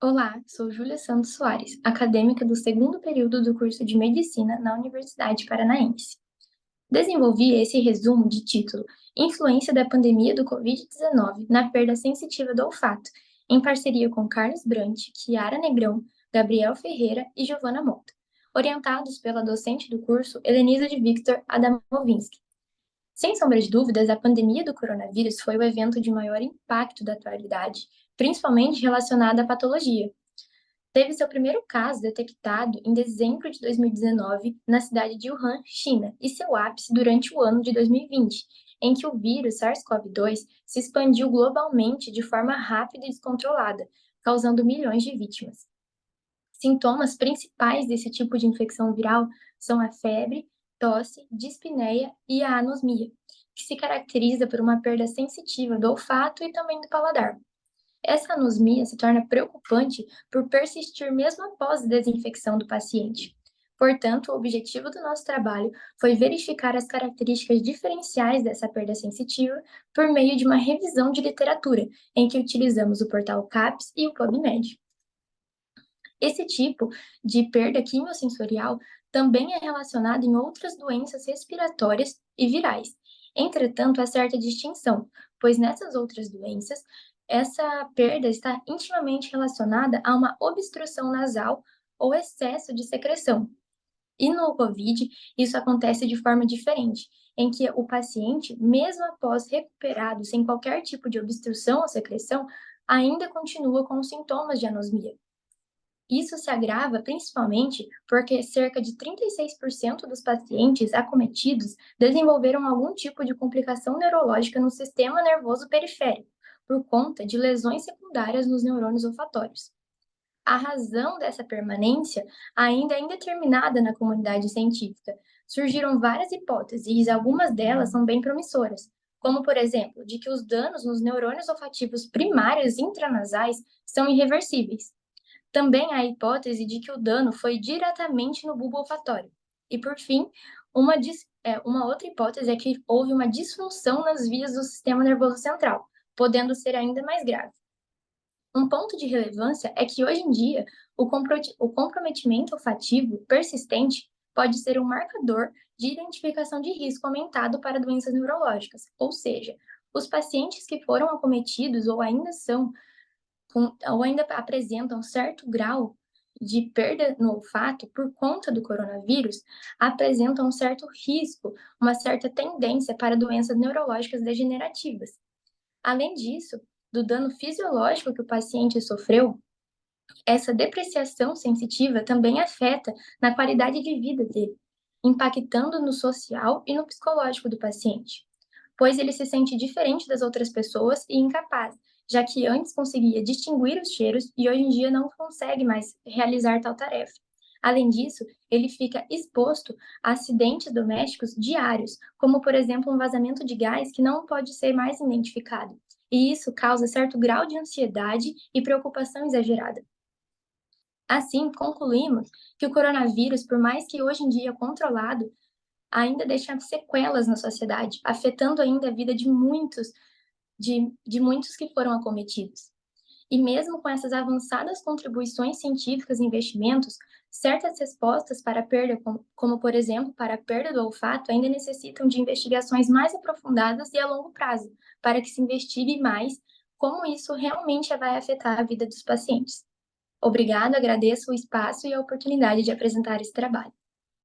Olá, sou Júlia Santos Soares, acadêmica do segundo período do curso de Medicina na Universidade Paranaense. Desenvolvi esse resumo de título Influência da pandemia do Covid-19 na perda sensitiva do olfato, em parceria com Carlos Brant, Chiara Negrão, Gabriel Ferreira e Giovana Mota, orientados pela docente do curso Helenisa de Victor Adamovinsky. Sem sombra de dúvidas, a pandemia do coronavírus foi o evento de maior impacto da atualidade, principalmente relacionado à patologia. Teve seu primeiro caso detectado em dezembro de 2019 na cidade de Wuhan, China, e seu ápice durante o ano de 2020, em que o vírus SARS-CoV-2 se expandiu globalmente de forma rápida e descontrolada, causando milhões de vítimas. Sintomas principais desse tipo de infecção viral são a febre, tosse, dispneia e a anosmia, que se caracteriza por uma perda sensitiva do olfato e também do paladar. Essa anosmia se torna preocupante por persistir mesmo após a desinfecção do paciente. Portanto, o objetivo do nosso trabalho foi verificar as características diferenciais dessa perda sensitiva por meio de uma revisão de literatura, em que utilizamos o portal CAPES e o PubMed. Esse tipo de perda quimiosensorial também é relacionado em outras doenças respiratórias e virais. Entretanto, há certa distinção, pois nessas outras doenças, essa perda está intimamente relacionada a uma obstrução nasal ou excesso de secreção. E no COVID, isso acontece de forma diferente, em que o paciente, mesmo após recuperado sem qualquer tipo de obstrução ou secreção, ainda continua com os sintomas de anosmia. Isso se agrava principalmente porque cerca de 36% dos pacientes acometidos desenvolveram algum tipo de complicação neurológica no sistema nervoso periférico, por conta de lesões secundárias nos neurônios olfatórios. A razão dessa permanência ainda é indeterminada na comunidade científica. Surgiram várias hipóteses e algumas delas são bem promissoras, como, por exemplo, de que os danos nos neurônios olfativos primários intranasais são irreversíveis. Também há a hipótese de que o dano foi diretamente no bulbo olfatório. E, por fim, uma outra hipótese é que houve uma disfunção nas vias do sistema nervoso central, podendo ser ainda mais grave. Um ponto de relevância é que, hoje em dia, o comprometimento olfativo persistente pode ser um marcador de identificação de risco aumentado para doenças neurológicas, ou seja, os pacientes que foram acometidos ou ainda apresentam certo grau de perda no olfato por conta do coronavírus, apresentam um certo risco, uma certa tendência para doenças neurológicas degenerativas. Além disso, do dano fisiológico que o paciente sofreu, essa depreciação sensitiva também afeta na qualidade de vida dele, impactando no social e no psicológico do paciente, pois ele se sente diferente das outras pessoas e incapaz, já que antes conseguia distinguir os cheiros e hoje em dia não consegue mais realizar tal tarefa. Além disso, ele fica exposto a acidentes domésticos diários, como, por exemplo, um vazamento de gás que não pode ser mais identificado. E isso causa certo grau de ansiedade e preocupação exagerada. Assim, concluímos que o coronavírus, por mais que hoje em dia controlado, ainda deixa sequelas na sociedade, afetando ainda a vida de muitos que foram acometidos. E mesmo com essas avançadas contribuições científicas e investimentos, certas respostas para a perda, como por exemplo para a perda do olfato, ainda necessitam de investigações mais aprofundadas e a longo prazo, para que se investigue mais como isso realmente vai afetar a vida dos pacientes. Obrigada, agradeço o espaço e a oportunidade de apresentar esse trabalho.